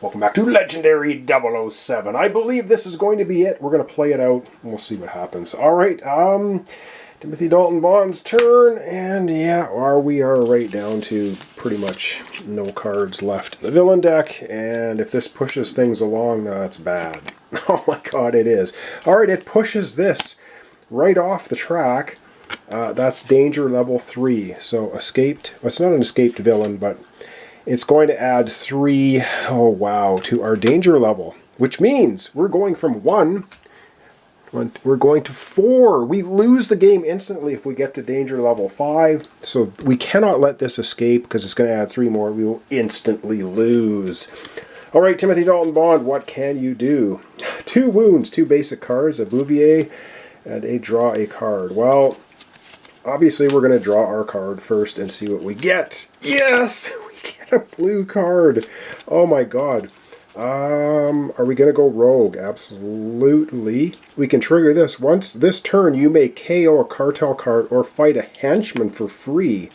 Welcome back to Legendary 007. I believe this is going to be it. We're going to play it out, and we'll see what happens. Alright, Timothy Dalton Bond's turn, and yeah, we are right down to pretty much no cards left in the villain deck, and if this pushes things along, that's bad. Oh my god, it is. Alright, it pushes this right off the track. That's danger level 3, so escaped. Well, it's not an escaped villain, but it's going to add 3, oh wow, to our danger level, which means we're going from 1, we're going to 4. We lose the game instantly if we get to danger level 5, so we cannot let this escape because it's going to add 3 more. We will instantly lose. Alright, Timothy Dalton Bond, what can you do? 2 wounds, 2 basic cards, a Bouvier, and a draw a card. Well, obviously we're going to draw our card first and see what we get. Yes! A blue card. Oh my god. Are we going to go rogue? Absolutely. We can trigger this. Once this turn, you may KO a cartel card or fight a henchman for free.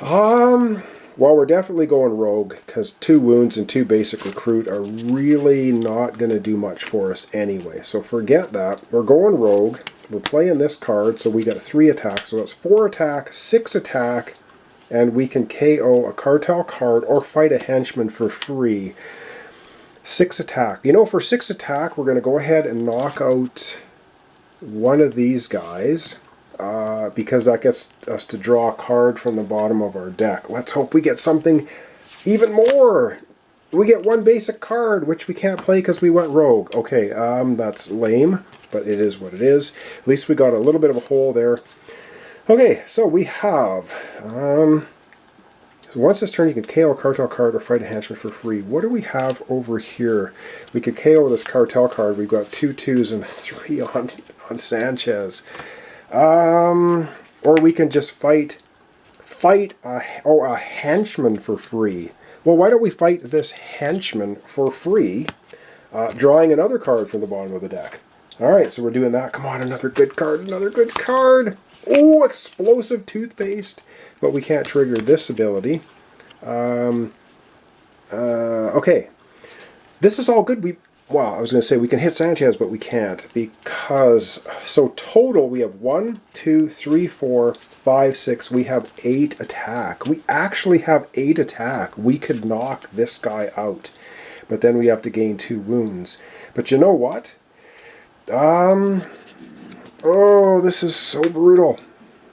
Well, we're definitely going rogue because 2 wounds and 2 basic recruit are really not going to do much for us anyway. So forget that. We're going rogue. We're playing this card, so we got 3 attacks. So that's 4 attack, 6 attack. And we can KO a cartel card or fight a henchman for free. 6 attack. You know, for 6 attack, we're going to go ahead and knock out one of these guys. Because that gets us to draw a card from the bottom of our deck. Let's hope we get something even more. We get 1 basic card, which we can't play because we went rogue. Okay, that's lame, but it is what it is. At least we got a little bit of a hole there. Okay, so we have, so once this turn you can KO a cartel card or fight a henchman for free. What do we have over here? We could KO this cartel card. We've got 2 2s and 3 on Sanchez. Or we can just fight a henchman for free. Well, why don't we fight this henchman for free, drawing another card from the bottom of the deck. Alright, so we're doing that. Come on, another good card, another good card. Oh, explosive toothpaste. But we can't trigger this ability. Okay. This is all good. Well, I was going to say we can hit Sanchez, but we can't. Because, so total we have 1, 2, 3, 4, 5, 6. We have 8 attack. We actually have 8 attack. We could knock this guy out. But then we have to gain 2 wounds. But you know what? Oh, this is so brutal.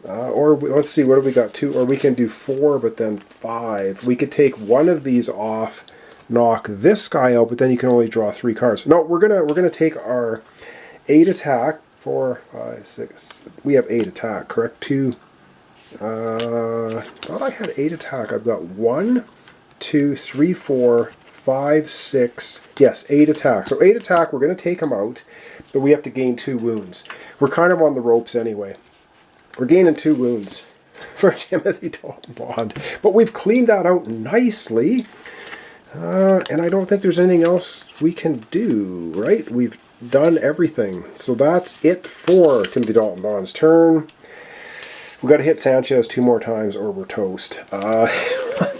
Or let's see, what have we got? 2, or we can do 4, but then 5. We could take one of these off, knock this guy out, but then you can only draw 3 cards. No, we're gonna take our 8 attack. 4, 5, 6. We have 8 attack, correct? 2. Thought I had 8 attack. I've got 1, 2, 3, 4, 5, 6. Yes, 8 attack. So 8 attack. We're gonna take him out. But we have to gain 2 wounds. We're kind of on the ropes anyway. We're gaining 2 wounds for Timothy Dalton Bond. But we've cleaned that out nicely. And I don't think there's anything else we can do, right? We've done everything. So that's it for Timothy Dalton Bond's turn. We've got to hit Sanchez 2 more times or we're toast. 1,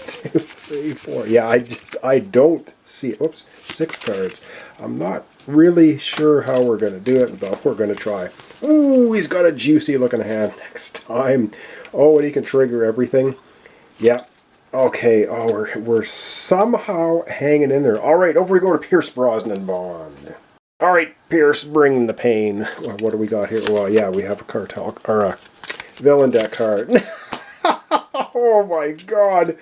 2, 3, 4. Yeah, I don't see it. Whoops, 6 cards. I'm not really sure how we're going to do it, but we're going to try. Ooh, he's got a juicy looking hand next time. Oh, and he can trigger everything. Yeah. Okay. Oh, we're somehow hanging in there. All right, over we go to Pierce Brosnan Bond. All right, Pierce, bring the pain. Well, what do we got here? Well, yeah, we have a cartel or a villain deck card. Oh my god.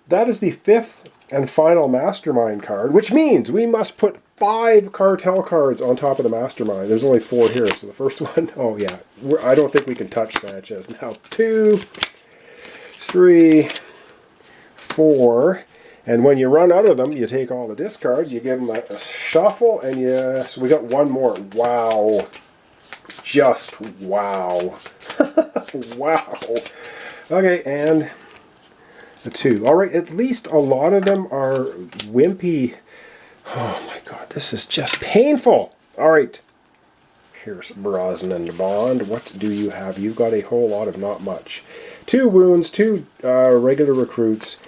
That is the 5th and final Mastermind card, which means we must put 5 cartel cards on top of the Mastermind. There's only 4 here, so the first one, oh yeah, I don't think we can touch Sanchez. Now 2, 3, 4, and when you run out of them, you take all the discards, you give them a shuffle, and so we got 1 more. Wow. Just wow. Wow. Okay, and a 2. Alright, at least a lot of them are wimpy. Oh my god, this is just painful. Alright, Pierce Brosnan Bond, what do you have? You've got a whole lot of not much. 2 wounds, 2 regular recruits.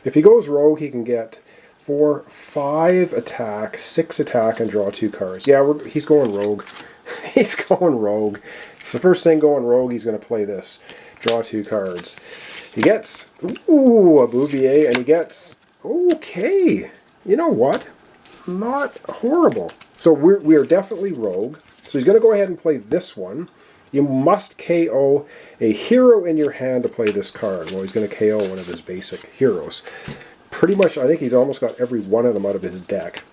If he goes rogue, he can get 4, 5 attack, 6 attack, and draw 2 cards. Yeah, he's going rogue. He's going rogue. So first thing going rogue, he's going to play this. Draw 2 cards. He gets, ooh, a Bouvier, and he gets, okay. You know what? Not horrible. So we are definitely rogue. So he's going to go ahead and play this one. You must KO a hero in your hand to play this card. Well, he's going to KO one of his basic heroes. Pretty much, I think he's almost got every one of them out of his deck.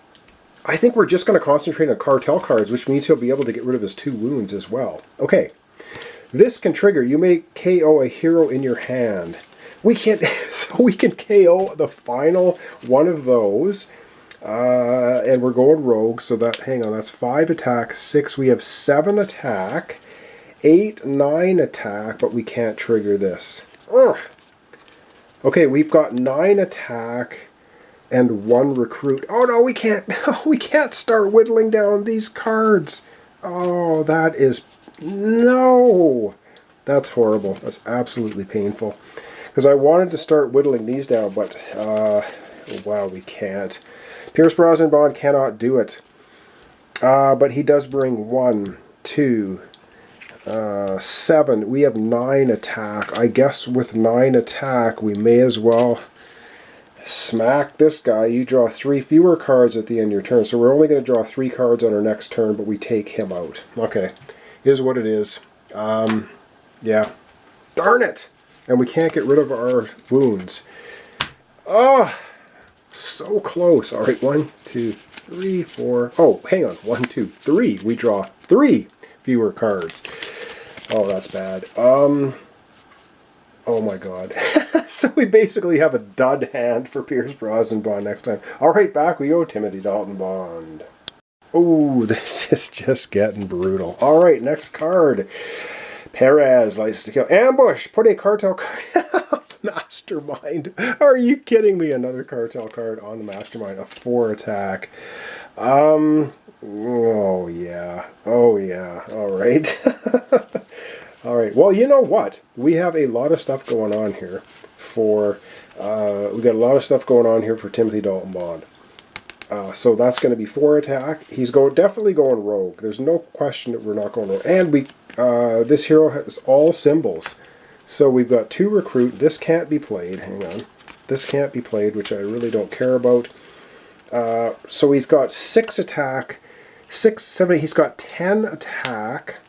I think we're just going to concentrate on cartel cards, which means he'll be able to get rid of his 2 wounds as well. Okay. This can trigger. You may KO a hero in your hand. We can't, so we can KO the final one of those. And we're going rogue, so that, hang on, that's 5 attack, 6, we have 7 attack, 8, 9 attack, but we can't trigger this. Ugh. Okay, we've got 9 attack and 1 recruit. Oh no, we can't, we can't start whittling down these cards. Oh, that is, no. That's horrible. That's absolutely painful. Because I wanted to start whittling these down, but, wow, we can't. Pierce Brosnan Bond cannot do it. But he does bring 1, 2, 7. We have 9 attack. I guess with 9 attack, we may as well smack this guy. You draw 3 fewer cards at the end of your turn. So we're only going to draw 3 cards on our next turn, but we take him out. Okay. Here's what it is. Yeah. Darn it! And we can't get rid of our wounds. Ah! So close. All right, 1, 2, 3, 4. Oh, hang on. 1, 2, 3. We draw 3 fewer cards. Oh, that's bad. Oh my god. So we basically have a dud hand for Pierce Brosnan Bond next time. All right, back we go, Timothy Dalton Bond. Oh, this is just getting brutal. All right, next card. Perez likes to kill. Ambush. Put a cartel card. Mastermind. Are you kidding me? Another cartel card on the Mastermind. A 4 attack. Oh yeah. Oh yeah. All right. All right. Well, you know what? We have a lot of stuff going on here for. We got a lot of stuff going on here for Timothy Dalton Bond. So that's going to be 4 attack. He's definitely going rogue. There's no question that we're not going rogue. And this hero has all symbols. So we've got 2 recruit. This can't be played. Hang on. This can't be played, which I really don't care about. So he's got 6 attack, 6, 7. He's got 10 attack,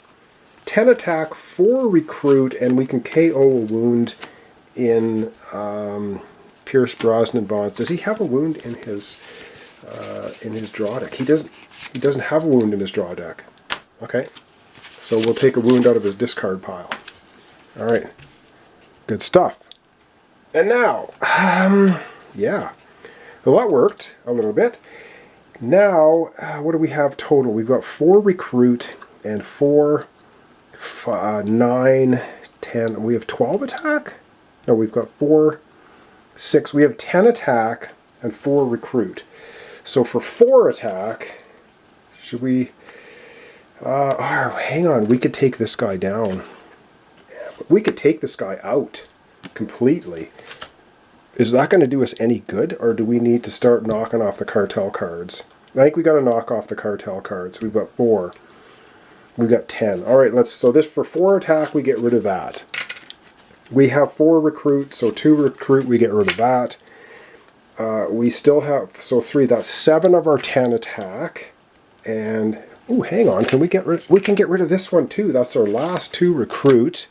10 attack, 4 recruit, and we can KO a wound in Pierce Brosnan Bonds. Does he have a wound in his draw deck? He doesn't have a wound in his draw deck. Okay. So we'll take a wound out of his discard pile. All right. Good stuff. And now, yeah. Well, that worked a little bit. Now, what do we have total? We've got 4 recruit and 4, 9, 10. We have 12 attack? No, we've got 4, 6. We have 10 attack and 4 recruit. So for 4 attack, should we... hang on, we could take this guy down. We could take this guy out completely. Is that going to do us any good, or do we need to start knocking off the cartel cards? I think we got to knock off the cartel cards. We've got 4. We've got 10. All right, so this for 4 attack, we get rid of that. We have 4 recruit, so 2 recruit, we get rid of that. We still have, so 3, that's 7 of our 10 attack. And, oh, hang on, we can get rid of this one too. That's our last 2 recruit.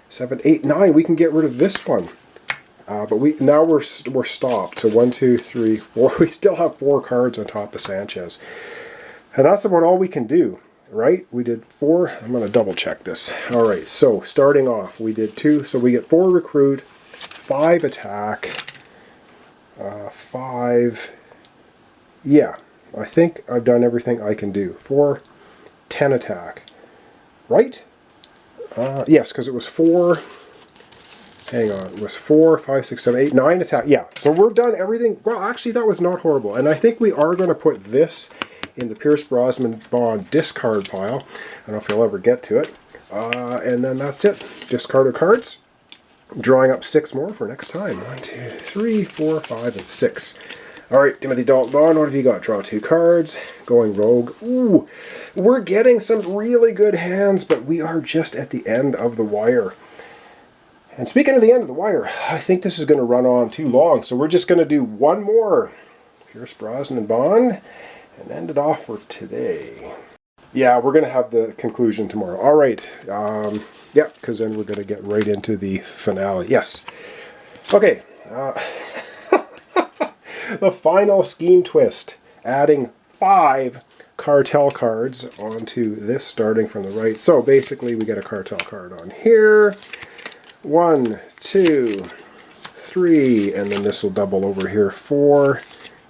7, 8, 9, we can get rid of this one. But now we're stopped. So 1, 2, 3, 4. We still have 4 cards on top of Sanchez. And that's about all we can do, right? We did 4. I'm going to double check this. All right, so starting off, we did 2. So we get 4 recruit, 5 attack, 5. Yeah, I think I've done everything I can do. 4, 10 attack, right? Yes, because it was 4. Hang on, it was 4, 5, 6, 7, 8, 9 attack. Yeah, so we're done everything. Well, actually, that was not horrible. And I think we are going to put this in the Pierce Brosnan Bond discard pile. I don't know if you'll ever get to it. And then that's it. Discarded cards. Drawing up 6 more for next time. 1, 2, 3, 4, 5, and 6. All right, Timothy Dalton Bond, what have you got? Draw 2 cards. Going rogue. Ooh, we're getting some really good hands, but we are just at the end of the wire. And speaking of the end of the wire, I think this is going to run on too long, so we're just going to do one more Pierce Brosnan Bond and end it off for today. Yeah, we're going to have the conclusion tomorrow. All right. Yeah, because then we're going to get right into the finale. Yes. Okay. The final scheme twist. Adding 5 cartel cards onto this, starting from the right. So basically, we get a cartel card on here. 1, 2, 3, and then this will double over here. 4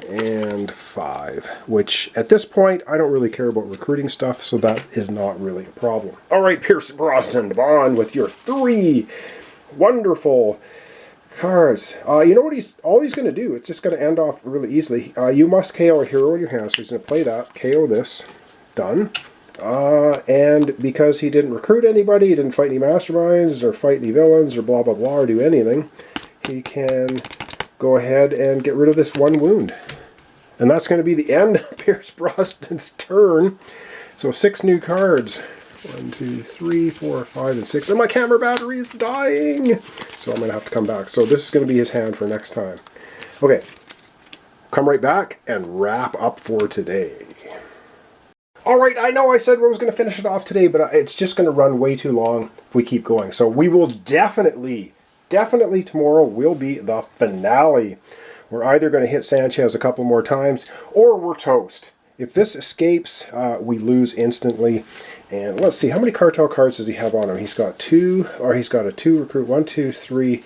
and 5, which at this point I don't really care about recruiting stuff, so that is not really a problem. All right, Pierce Brosnan Bond with your 3 wonderful cards. You know what all he's going to do? It's just going to end off really easily. You must KO a hero in your hand, so he's going to play that. KO this. Done. And because he didn't recruit anybody, he didn't fight any masterminds or fight any villains or blah blah blah or do anything, he can go ahead and get rid of this 1 wound. And that's going to be the end of Pierce Brosnan's turn. So 6 new cards. 1, 2, 3, 4, 5, and 6. And my camera battery is dying. So I'm going to have to come back. So this is going to be his hand for next time. Okay. Come right back and wrap up for today. Alright, I know I said I was going to finish it off today, but it's just going to run way too long if we keep going. So we will definitely tomorrow will be the finale. We're either going to hit Sanchez a couple more times, or we're toast. If this escapes, we lose instantly. And let's see, how many cartel cards does he have on him? He's got 2, or he's got a 2 recruit. 1, 2, 3,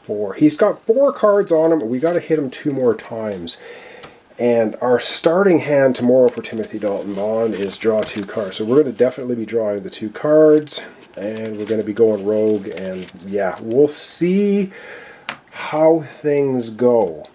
4. He's got 4 cards on him. We got to hit him 2 more times. And our starting hand tomorrow for Timothy Dalton Bond is draw 2 cards. So we're going to definitely be drawing the 2 cards. And we're going to be going rogue. And yeah, we'll see how things go.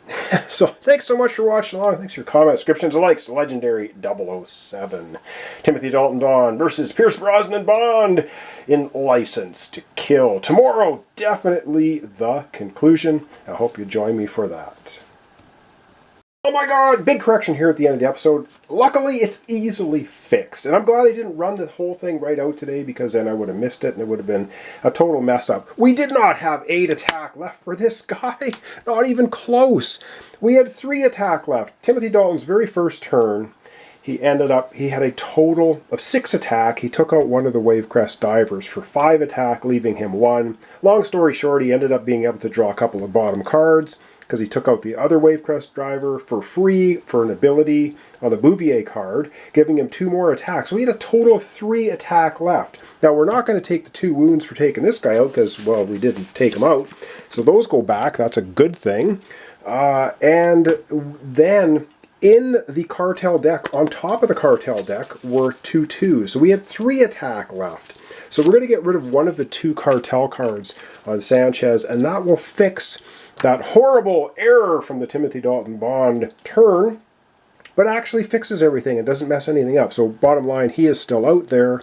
So thanks so much for watching along. Thanks for your comments, subscriptions, and likes. Legendary 007. Timothy Dalton Bond versus Pierce Brosnan Bond in License to Kill. Tomorrow, definitely the conclusion. I hope you join me for that. Oh my god, big correction here at the end of the episode. Luckily, it's easily fixed. And I'm glad I didn't run the whole thing right out today, because then I would have missed it and it would have been a total mess up. We did not have 8 attack left for this guy. Not even close. We had 3 attack left. Timothy Dalton's very first turn, he had a total of 6 attack. He took out one of the Wavecrest divers for 5 attack, leaving him 1. Long story short, he ended up being able to draw a couple of bottom cards, because he took out the other Wavecrest driver for free for an ability on the Bouvier card, giving him 2 more attacks. So we had a total of 3 attack left. Now, we're not going to take the 2 wounds for taking this guy out, because, well, we didn't take him out. So those go back. That's a good thing. And then in the cartel deck, on top of the cartel deck, were 2 2s. So we had 3 attack left. So we're going to get rid of one of the 2 cartel cards on Sanchez, and that will fix that horrible error from the Timothy Dalton Bond turn, but actually fixes everything and doesn't mess anything up. So bottom line, he is still out there,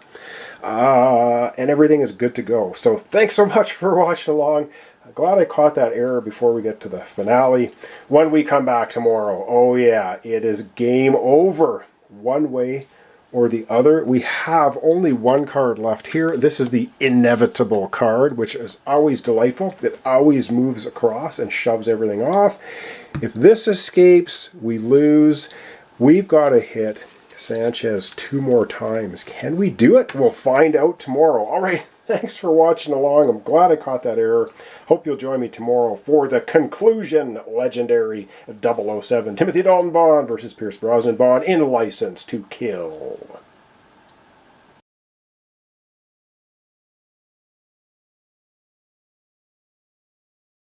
and everything is good to go. So thanks so much for watching along. I'm glad I caught that error before we get to the finale. When we come back tomorrow, oh yeah, it is game over. One way or the other. We have only 1 card left here. This is the inevitable card, which is always delightful. It always moves across and shoves everything off. If this escapes, we lose. We've got to hit Sanchez 2 more times. Can we do it? We'll find out tomorrow. All right, thanks for watching along. I'm glad I caught that error. Hope you'll join me tomorrow for the conclusion. Legendary 007. Timothy Dalton Bond versus Pierce Brosnan Bond in License to Kill.